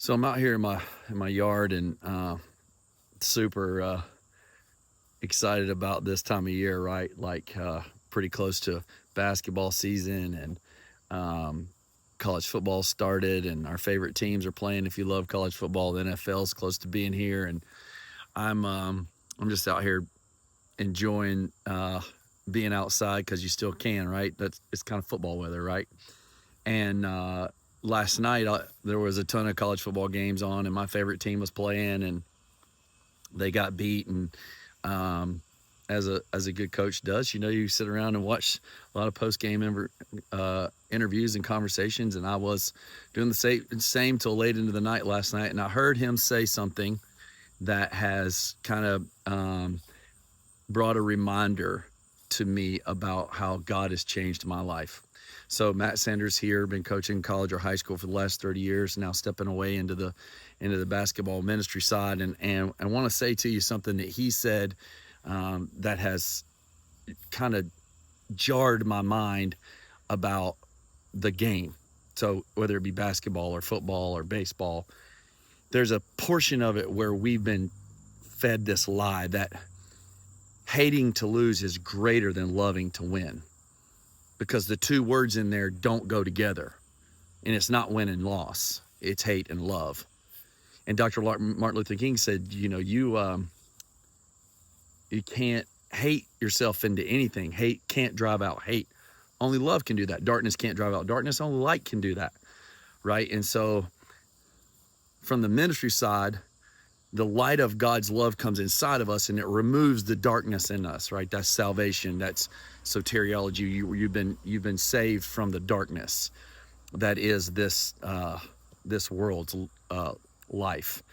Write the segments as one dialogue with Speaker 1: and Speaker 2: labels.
Speaker 1: So I'm out here in my yard and super excited about this time of year, right? Like pretty close to basketball season and college football started and our favorite teams are playing. If you love college football, the NFL's close to being here, and I'm just out here enjoying being outside because you still can, right? It's kind of football weather, right? And last night there was a ton of college football games on, and my favorite team was playing, and they got beat. And as a good coach does, you sit around and watch a lot of post game interviews and conversations. And I was doing the same till late into the night last night, and I heard him say something that has kind of brought a reminder to me about how God has changed my life. So Matt Sanders here, been coaching college or high school for the last 30 years, now stepping away into the basketball ministry side. And I want to say to you something that he said that has kind of jarred my mind about the game. So whether it be basketball or football or baseball, there's a portion of it where we've been fed this lie that hating to lose is greater than loving to win, because the two words in there don't go together. And it's not win and loss, it's hate and love. And Dr. Martin Luther King said, you can't hate yourself into anything. Hate can't drive out hate. Only love can do that. Darkness can't drive out darkness. Only light can do that, right? And so from the ministry side, the light of God's love comes inside of us and it removes the darkness in us, right? That's salvation. That's soteriology. You've been saved from the darkness that is this world's life.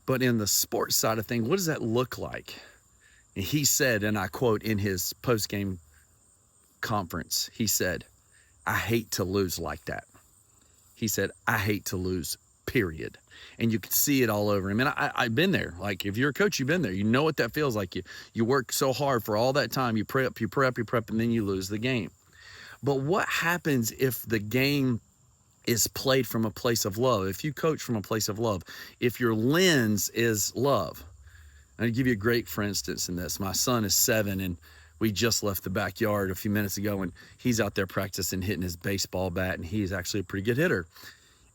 Speaker 1: But in the sports side of things, what does that look like? And he said, and I quote in his post-game conference, he said, "I hate to lose like that." He said, "I hate to lose, period." And you can see it all over him. And I've been there. Like, if you're a coach, you've been there. You know what that feels like. You work so hard for all that time. You prep, and then you lose the game. But what happens if the game is played from a place of love? If you coach from a place of love, if your lens is love. I'll give you a great for instance in this. My son is 7, and we just left the backyard a few minutes ago, and he's out there practicing hitting his baseball bat, and he's actually a pretty good hitter.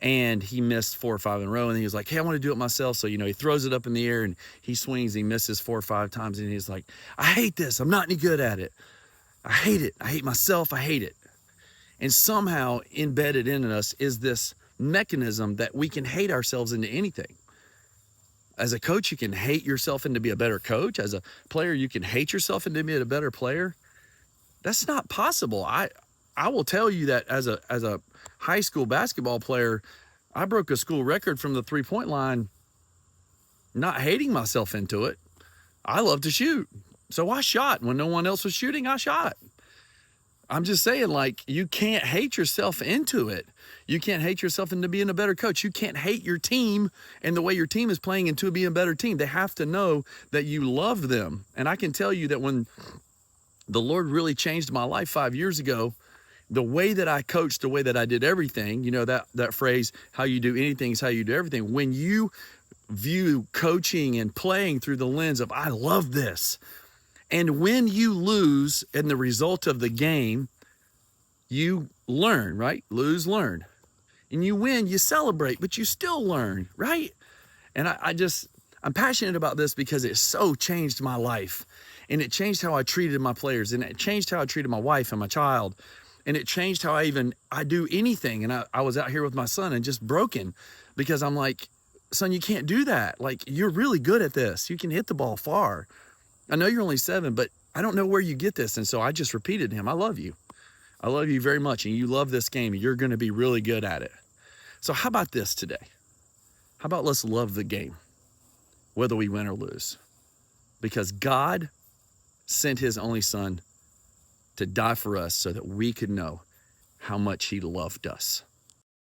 Speaker 1: And he missed 4 or 5 in a row, and he was like, "Hey, I want to do it myself." So, he throws it up in the air, and he swings, and he misses 4 or 5 times, and he's like, "I hate this. I'm not any good at it. I hate it. I hate myself. I hate it." And somehow embedded in us is this mechanism that we can hate ourselves into anything. As a coach, you can hate yourself into be a better coach. As a player, you can hate yourself into be a better player. That's not possible. I will tell you that as a high school basketball player, I broke a school record from the 3-point line, not hating myself into it. I love to shoot. So I shot. When no one else was shooting, I shot. I'm just saying, like, you can't hate yourself into it. You can't hate yourself into being a better coach. You can't hate your team and the way your team is playing into being a better team. They have to know that you love them. And I can tell you that when the Lord really changed my life 5 years ago, the way that I coached, the way that I did everything, that phrase, how you do anything is how you do everything. When you view coaching and playing through the lens of, I love this. And when you lose in the result of the game, you learn, right? Lose, learn. And you win, you celebrate, but you still learn, right? And I'm passionate about this because it so changed my life. And it changed how I treated my players. And it changed how I treated my wife and my child. And it changed how I do anything. And I was out here with my son and just broken because I'm like, "Son, you can't do that. Like, you're really good at this. You can hit the ball far. I know you're only 7, but I don't know where you get this." And so I just repeated to him, "I love you. I love you very much. And you love this game. And you're going to be really good at it." So how about this today? How about let's love the game, whether we win or lose? Because God sent his only son to die for us so that we could know how much he loved us.